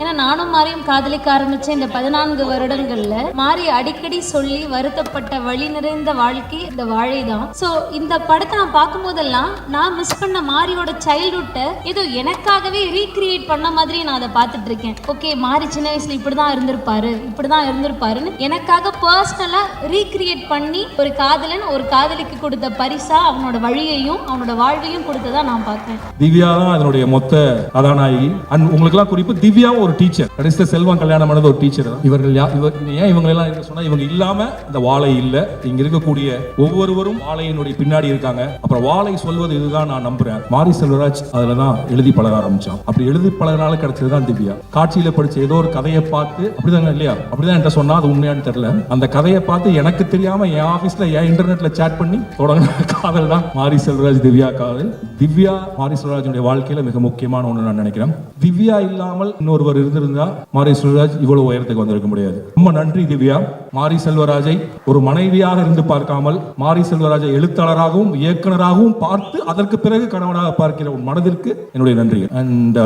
ஏன்னா நானும் மாரியும் காதலிக்க ஆரம்பிச்ச இந்த 14 வருடங்கள்ல மாரி அடிக்கடி சொல்லி வருத்தப்பட்ட வழி நிறைந்த வாழ்க்கை இந்த வாழை தான். ஸோ இந்த படத்தை நான் பார்க்கும் போதெல்லாம் நான் மிஸ் பண்ண மாரியோட சைல்ட்ஹுட்டை ஏதோ எனக்காகவே ரீக்ரியேட் பண்ண மாதிரி நான் அதை பார்த்துட்டு இருக்கேன். ஓகே, மாரி சின்ன வயசுல இப்படிதான் இருந்திருப்பாருன்னு எனக்காக பர்சனலா ரீக்ரியேட் பண்ணி ஒரு காதலன் ஒரு காதலிக்கு கொடுத்த பரிசா அவனோட வழியையும் அவனோட வாழ்வையும் கொடுத்ததா நான் பார்க்கிறேன். திவ்யா தான் அதனுடைய மொத்த கதாநாயகி. உங்களுக்கு எல்லாம் குறிப்பு, திவ்யாவும் ஒரு டீச்சர். கடைசியில் செல்வம் கல்யாணம் பண்ணது ஒரு டீச்சர். இவர்கள் ஏன் இவங்க எல்லாம் இருக்க சொன்னா, இவங்க இல்லாம இந்த வாழை இல்ல. இங்க இருக்கக்கூடிய ஒவ்வொருவரும் வாழையினுடைய பின்னாடி இருக்காங்க. அப்புறம் வாழை சொல்வது இதுதான் நான் நம்புறேன். மாரி செல்வராஜ் அதுலதான் எழுதி பழக ஆரம்பிச்சான். அப்படி எழுதி பழகினால கிடைச்சதுதான் திவ்யா. காட்சியில படிச்ச ஏதோ ஒரு கதையை பார்த்து அப்படிதான் இல்லையா, அப்படிதான் என்கிட்ட சொன்னா, அது உண்மையானு தெரியல. அந்த கதையை பார்த்து எனக்கு தெரியாம என் ஆபீஸ்ல என் இன்டர்நெட்ல சேட் பண்ணி தொடங்கின காதல் தான் மாரி செல்வராஜ் திவ்யா காதல். திவ்யா மாரி செல்வராஜனுடைய வாழ்க்கையில மிக முக்கியமான ஒன்று நான் நினைக்கிறேன். திவ்யா இல்லாமல் இன்னொருவர் இருந்திருந்தா மாரி செல்வராஜ் இவ்வளவு உயரத்துக்கு வந்திருக்க முடியாது. ரொம்ப நன்றி திவ்யா. மாரி செல்வராஜை ஒரு மனைவியாக இருந்து பார்க்காமல் மாரி செல்வராஜை எழுத்தாளராகவும் இயக்குனராகவும் பார்த்து அதற்கு பிறகு கணவனாக பார்க்கிற உன் மனதிற்கு என்னுடைய நன்றி. அண்ட்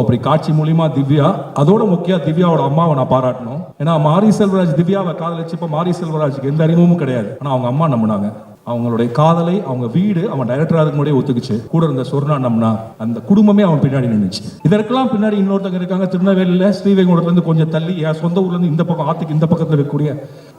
அப்படி காட்சி மூலியமா திவ்யா, அதோட முக்கியம் திவ்யாவோட அம்மாவை நான் பாராட்டணும். ஏன்னா மாரி செல்வராஜ் திவ்யாவை காதலிச்சப்ப மாரி செல்வராஜுக்கு எந்த அறிமுகமும் கிடையாது. ஆனா அவங்க அம்மா நம்பினாங்க. அவங்களுடைய காதலை, அவங்க வீடு, அவன் டைரக்டர் அதுக்கு முன்னாடியே ஒத்துக்குச்சு. கூட இருந்த சொர்ணா நம்னா அந்த குடும்பமே அவன் பின்னாடி நின்றுச்சு. இதற்கெல்லாம் பின்னாடி இன்னொருத்தங்க இருக்காங்க. திருநெல்வேலியில ஸ்ரீவைகுண்டத்துல இருந்து கொஞ்சம் தள்ளி என் சொந்த ஊர்ல இருந்து இந்த பக்கம் ஆத்துக்கு இந்த பக்கத்துல இருக்கக்கூடிய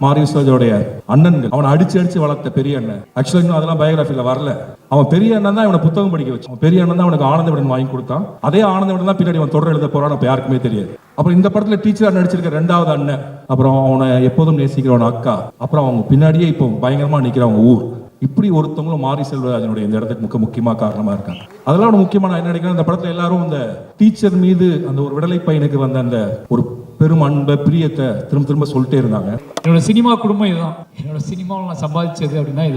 மாரி செல்வராஜோடைய அண்ணன்கள். அவனை அடிச்சு வளர்த்த பெரிய அண்ணன். ஆக்சுவலா இன்னும் அதெல்லாம் பயோகிராஃபில வரல. அவன் பெரிய அண்ணன் தான் இவனை புத்தகம் படிக்க வச்சு. பெரிய அண்ணன் தான் அவனுக்கு ஆனந்த விடன் வாங்கி கொடுத்தான். அதே ஆனந்த விடன் தான் பின்னாடி அவன் தொடர் எழுத போறான். அப்ப யாருக்குமே தெரியாது. அப்புறம் இந்த படத்துல டீச்சரா நடிச்சிருக்க 2வது அண்ணன், அப்புறம் அவனை எப்போதும் நேசிக்கிறவன் அக்கா, அப்புறம் அவங்க பின்னாடியே இப்போ பயங்கரமா நிக்கிறவங்க ஊர். இப்படி ஒருத்தவங்களும் மாரி செல்வராஜனுடைய இந்த இடத்துக்கு மிக முக்கியமா காரணமா இருக்காங்க. அதெல்லாம் ஒரு முக்கியமா நான் என்ன நினைக்கிறேன், இந்த படத்துல எல்லாரும் இந்த டீச்சர் மீது அந்த ஒரு விடலை பையனுக்கு வந்த அந்த ஒரு பெரும் அன்பை பிரியத்தை திரும்ப சொல்லிட்டே இருந்தாங்க. என்னோட சினிமா குடும்பம் இதுதான். என்னோட சினிமாவில் நான் சம்பாதிச்சது அப்படின்னா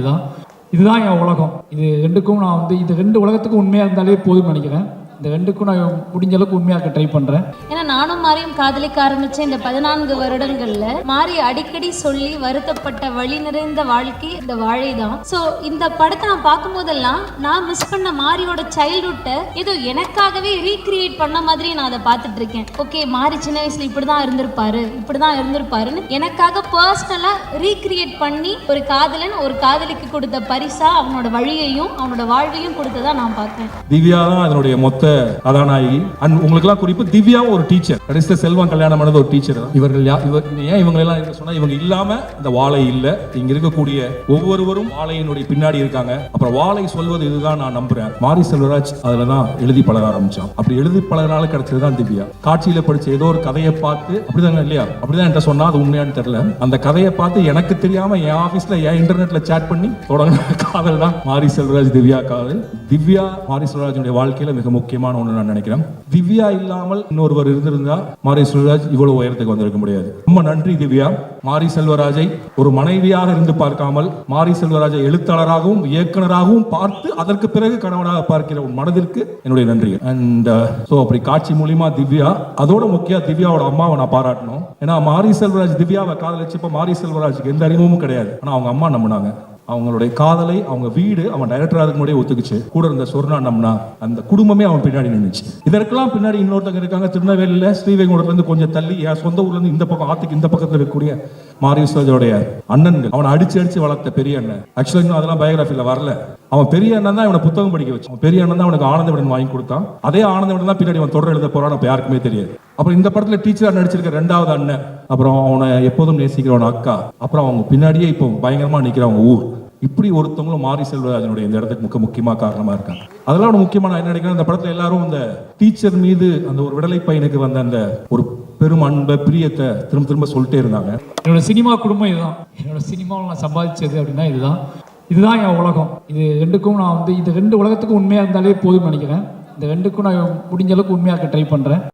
இதுதான் என் உலகம். இது ரெண்டுக்கும் நான் இது 2 உலகத்துக்கும் உண்மையாக இருந்தாலே போதும்னு நினைக்கிறேன். இந்த 2க்கும் நான் முடிஞ்ச அளவுக்கு உண்மையாக ட்ரை பண்றேன். ஏன்னா நானும் மாரியும் காதலிக்க ஆரம்பிச்ச இந்த 14 வருடங்கள்ல மாரி அடிக்கடி சொல்லி வருத்தப்பட்ட வழி நிறைந்த வாழ்க்கை இந்த வாழை தான். ஸோ இந்த படத்தை நான் பார்க்கும் போதெல்லாம் நான் மிஸ் பண்ண மாரியோட சைல்ட்ஹுட்டை ஏதோ எனக்காகவே ரீக்ரியேட் பண்ண மாதிரி நான் அதை பார்த்துட்டு இருக்கேன். ஓகே, மாரி சின்ன வயசுல இப்படிதான் இருந்திருப்பாருன்னு எனக்காக பர்சனலா ரீக்ரியேட் பண்ணி ஒரு காதலன் ஒரு காதலிக்கு கொடுத்த பரிசா அவனோட வழியையும் அவனோட வாழ்வையும் கொடுத்ததா நான் பார்க்கிறேன். திவ்யா தான் அதனுடைய மொத்த கதாநாயகி. உங்களுக்கு எல்லாம் குறிப்பு, திவ்யாவும் ஒரு டீச்சர். கடைசியில் செல்வம் கல்யாணம் பண்ணது ஒரு டீச்சர். இவர்கள் ஏன் இவங்க எல்லாம் இருக்க சொன்னா, இவங்க இல்லாம இந்த வாழை இல்ல. இங்க இருக்கக்கூடிய ஒவ்வொருவரும் வாழையினுடைய பின்னாடி இருக்காங்க. அப்புறம் வாழை சொல்வது இதுதான் நான் நம்புறேன். மாரி செல்வராஜ் அதுலதான் எழுதி பழக ஆரம்பிச்சான். அப்படி எழுதி பழகினால கிடைச்சதுதான் திவ்யா. காட்சியில படிச்ச ஏதோ ஒரு கதையை பார்த்து அப்படிதான் இல்லையா, அப்படிதான் என்கிட்ட சொன்னா, அது உண்மையானு தெரியல. அந்த கதையை பார்த்து எனக்கு தெரியாம என் ஆபீஸ்ல என் இன்டர்நெட்ல சேட் பண்ணி தொடங்கின காதல் தான் மாரி செல்வராஜ் திவ்யா காதல். திவ்யா மாரி செல்வராஜனுடைய வாழ்க்கையில மிக முக்கியமான ஒன்று நான் நினைக்கிறேன். திவ்யா இல்லாமல் இன்னொருவர் இருந்திருந்தா மாரி செல்வராஜ் இவ்வளவு உயரத்துக்கு வந்திருக்க முடியாது. ரொம்ப நன்றி திவ்யா. மாரி செல்வராஜை ஒரு மனைவியாக இருந்து பார்க்காமல் மாரி செல்வராஜை எழுத்தாளராகவும் இயக்குனராகவும் பார்த்து அதற்கு பிறகு கணவனாக பார்க்கிற உன் மனதிற்கு என்னுடைய நன்றி. அண்ட் அப்படி காட்சி மூலியமா திவ்யா, அதோட முக்கியம் திவ்யாவோட அம்மாவை நான் பாராட்டணும். ஏன்னா மாரி செல்வராஜ் திவ்யாவை காதலிச்சப்ப மாரி செல்வராஜுக்கு எந்த அறிமுகமும் கிடையாது. ஆனா அவங்க அம்மா நம்பினாங்க. அவங்களுடைய காதலை, அவங்க வீடு, அவன் டைரக்டர் அதுக்கு முன்னாடியே ஒத்துக்குச்சு. கூட இருந்த சொர்ணா நம்னா அந்த குடும்பமே அவன் பின்னாடி நின்றுச்சு. இதற்கெல்லாம் பின்னாடி இன்னொருத்தங்க இருக்காங்க. திருநெல்வேலியில ஸ்ரீவைகுண்டத்துல இருந்து கொஞ்சம் தள்ளி என் சொந்த ஊர்ல இருந்து இந்த பக்கம் ஆத்துக்கு இந்த பக்கத்துல இருக்கக்கூடிய மாரி செல்வராஜோடைய அண்ணன்கள். அவனை அடிச்சு வளர்த்த பெரிய அண்ணன். ஆக்சுவலா இன்னும் அதெல்லாம் பயோகிராஃபில வரல. அவன் பெரிய அண்ணன் தான் இவனை புத்தகம் படிக்க வச்சு. பெரிய அண்ணன் தான் அவனுக்கு ஆனந்த விடன் வாங்கி கொடுத்தான். அதே ஆனந்த விடன் தான் பின்னாடி அவன் தொடர் எழுத போறான். அப்ப யாருக்குமே தெரியாது. அப்புறம் இந்த படத்துல டீச்சரா நடிச்சிருக்க 2வது அண்ணன், அப்புறம் அவனை எப்போதும் நேசிக்கிறவன் அக்கா, அப்புறம் அவங்க பின்னாடியே இப்போ பயங்கரமா நிக்கிறவங்க ஊர். இப்படி ஒருத்தவங்களும் மாரி செல்வராஜனுடைய இந்த இடத்துக்கு மிக முக்கியமா காரணமா இருக்காங்க. அதெல்லாம் ஒரு முக்கியமா நான் என்ன நினைக்கிறேன், இந்த படத்துல எல்லாரும் இந்த டீச்சர் மீது அந்த ஒரு விடலை பையனுக்கு வந்த அந்த ஒரு பெரும் அன்பை பிரியத்தை திரும்ப சொல்லிட்டே இருந்தாங்க. என்னோட சினிமா குடும்பம் இதுதான். என்னோட சினிமாவில் நான் சம்பாதிச்சது அப்படின்னா இதுதான் என் உலகம். இது 2க்கும் நான் இது 2 உலகத்துக்கும் உண்மையாக இருந்தாலே போதும்னு நினைக்கிறேன். இந்த 2க்கும் நான் முடிஞ்ச அளவுக்கு உண்மையாக ட்ரை பண்றேன்.